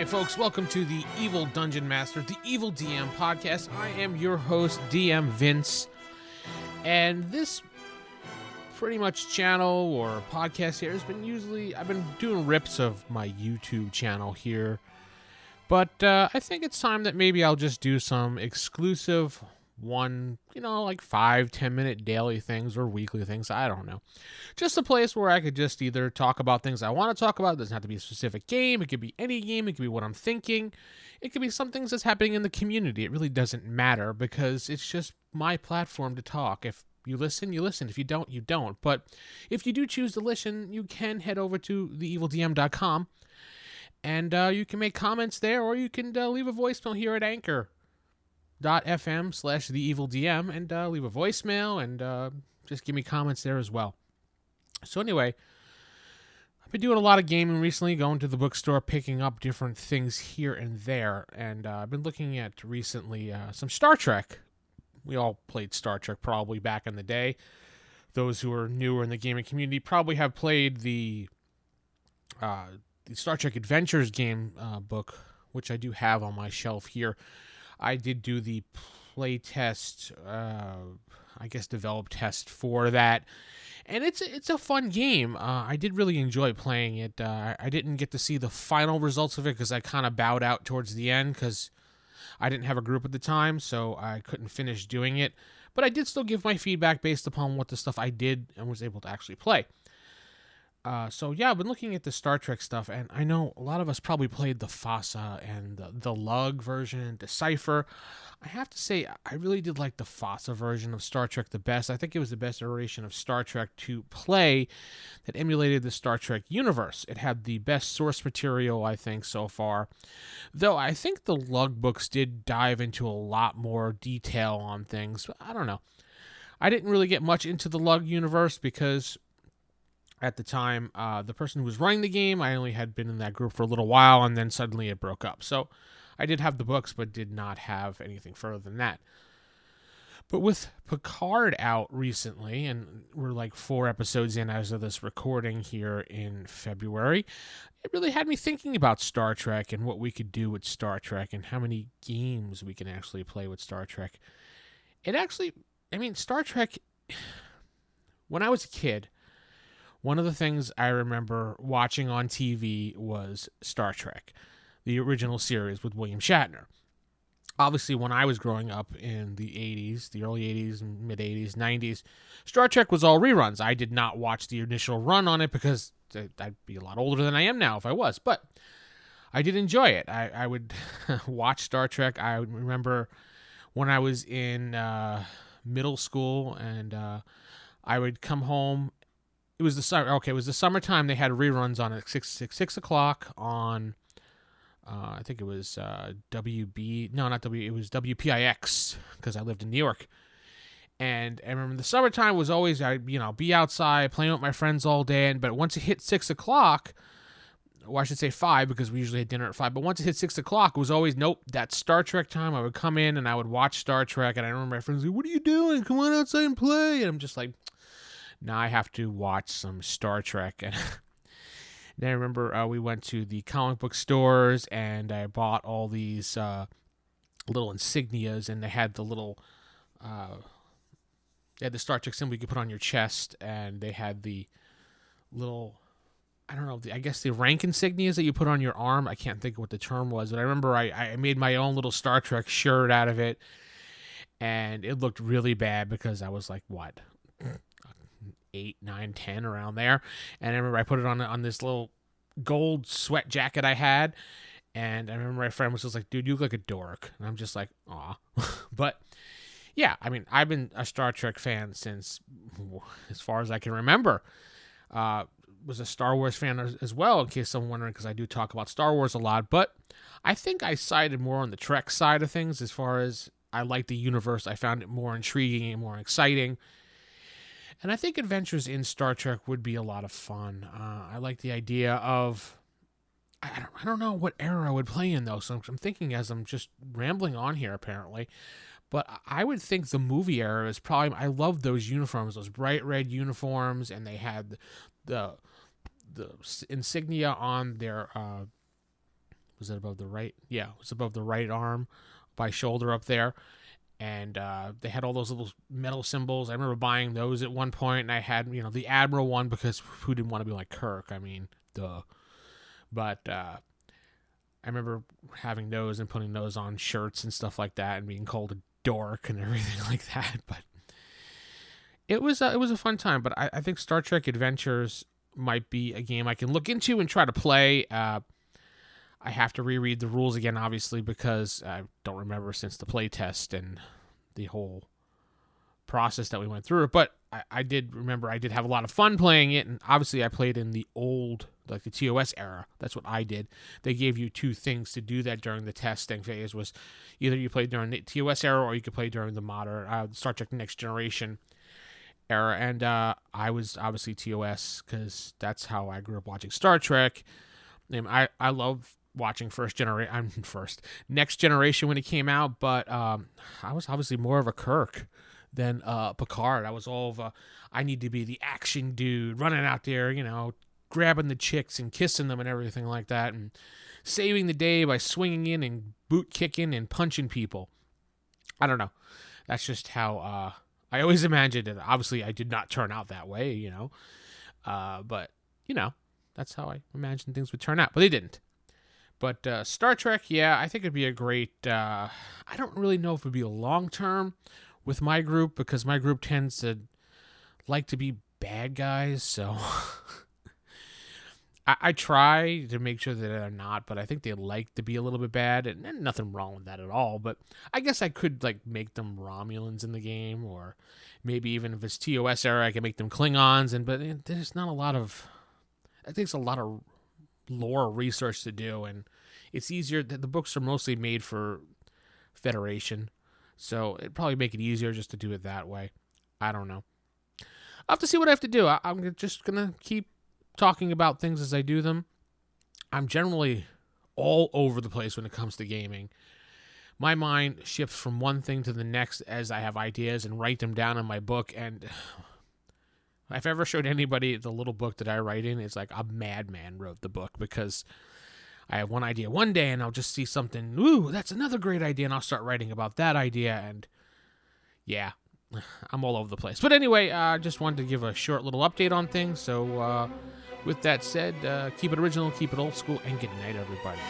Hey folks, welcome to the Evil Dungeon Master, the Evil DM podcast. I am your host, DM Vince, and this pretty much channel or podcast here has been I've been doing rips of my YouTube channel here, but I think it's time that maybe I'll just do some exclusive like 5-10 minute daily things or weekly things. I don't know. Just a place where I could just either talk about things I want to talk about. It doesn't have to be a specific game. It could be any game. It could be what I'm thinking. It could be some things that's happening in the community. It really doesn't matter because it's just my platform to talk. If you listen, you listen. If you don't, you don't. But if you do choose to listen, you can head over to theevildm.com and you can make comments there, or you can leave a voicemail here at Anchor.fm/theevildm and leave a voicemail and just give me comments there as well. So anyway, I've been doing a lot of gaming recently, going to the bookstore, picking up different things here and there, and I've been looking at recently some Star Trek. We all played Star Trek probably back in the day. Those who are newer in the gaming community probably have played the Star Trek Adventures game book, which I do have on my shelf here. I did do the play test, develop test for that, and it's a fun game. I did really enjoy playing it. I didn't get to see the final results of it because I kind of bowed out towards the end because I didn't have a group at the time, so I couldn't finish doing it. But I did still give my feedback based upon what the stuff I did and was able to actually play. I've been looking at the Star Trek stuff, and I know a lot of us probably played the FASA and the Lug version, Decipher. I have to say, I really did like the FASA version of Star Trek the best. I think it was the best iteration of Star Trek to play that emulated the Star Trek universe. It had the best source material, I think, so far. Though I think the Lug books did dive into a lot more detail on things. I don't know. I didn't really get much into the Lug universe because at the time, the person who was running the game, I only had been in that group for a little while, and then suddenly it broke up. So I did have the books, but did not have anything further than that. But with Picard out recently, and we're like 4 episodes in as of this recording here in February, it really had me thinking about Star Trek and what we could do with Star Trek and how many games we can actually play with Star Trek. Star Trek, when I was a kid, one of the things I remember watching on TV was Star Trek, the original series with William Shatner. Obviously, when I was growing up in the 80s, the early 80s, mid-80s, 90s, Star Trek was all reruns. I did not watch the initial run on it because I'd be a lot older than I am now if I was, but I did enjoy it. I would watch Star Trek. I remember when I was in middle school and I would come home. It was the summertime. They had reruns on at 6 o'clock on, I think it was WB. No, not W. It was WPIX because I lived in New York. And I remember the summertime was always be outside playing with my friends all day. But once it hit 6 o'clock, or I should say 5 because we usually had dinner at 5. But once it hit 6 o'clock, it was always that's Star Trek time. I would come in and I would watch Star Trek. And I remember my friends like, "What are you doing? Come on outside and play." And I'm just like, now I have to watch some Star Trek. And then I remember we went to the comic book stores and I bought all these little insignias, and they had the little, they had the Star Trek symbol you could put on your chest, and they had the little, I don't know, I guess the rank insignias that you put on your arm. I can't think of what the term was, but I remember I made my own little Star Trek shirt out of it, and it looked really bad because I was like, 8, 9, 10 around there. And I remember I put it on this little gold sweat jacket I had. And I remember my friend was just like, "Dude, you look like a dork." And I'm just like, aw. But yeah, I've been a Star Trek fan since as far as I can remember. Was a Star Wars fan as well, in case someone wondering, because I do talk about Star Wars a lot. But I think I sided more on the Trek side of things as far as I like the universe. I found it more intriguing and more exciting. And I think adventures in Star Trek would be a lot of fun. I like the idea of, I don't know what era I would play in, though, so I'm thinking as I'm just rambling on here, apparently. But I would think the movie era is probably, I love those uniforms, those bright red uniforms, and they had the insignia on their Was it above the right? Yeah, it was above the right arm, by shoulder up there. And they had all those little metal symbols. I remember buying those at one point, and I had, the Admiral one, because who didn't want to be like Kirk? I mean, duh. But I remember having those and putting those on shirts and stuff like that, and being called a dork and everything like that. But it was a fun time. But I think Star Trek Adventures might be a game I can look into and try to play. I have to reread the rules again, obviously, because I don't remember since the playtest and the whole process that we went through. But I did remember I did have a lot of fun playing it, and obviously I played in the old, like the TOS era. That's what I did. They gave you two things to do that during the testing phase. Was either you played during the TOS era or you could play during the modern Star Trek Next Generation era. And I was obviously TOS because that's how I grew up watching Star Trek. And I love watching Next Generation when it came out, but I was obviously more of a Kirk than Picard. I was all of I need to be the action dude, running out there, grabbing the chicks and kissing them and everything like that, and saving the day by swinging in and boot kicking and punching people. I don't know. That's just how I always imagined it. Obviously, I did not turn out that way, but that's how I imagined things would turn out, but they didn't. But Star Trek, yeah, I think it'd be a great... I don't really know if it would be a long-term with my group, because my group tends to like to be bad guys, so... I try to make sure that they're not, but I think they like to be a little bit bad, and nothing wrong with that at all. But I guess I could make them Romulans in the game, or maybe even if it's TOS era, I can make them Klingons, but there's not a lot of... It takes a lot of lore research to do, and it's easier that the books are mostly made for Federation, so it'd probably make it easier just to do it that way. I don't know. I'll have to see what I have to do. I'm just gonna keep talking about things as I do them. I'm generally all over the place when it comes to gaming. My mind shifts from one thing to the next as I have ideas and write them down in my book, and if I've ever showed anybody the little book that I write in, it's like a madman wrote the book, because I have one idea one day and I'll just see something, ooh, that's another great idea, and I'll start writing about that idea, and yeah, I'm all over the place. But anyway, I just wanted to give a short little update on things, so with that said, keep it original, keep it old school, and good night, everybody.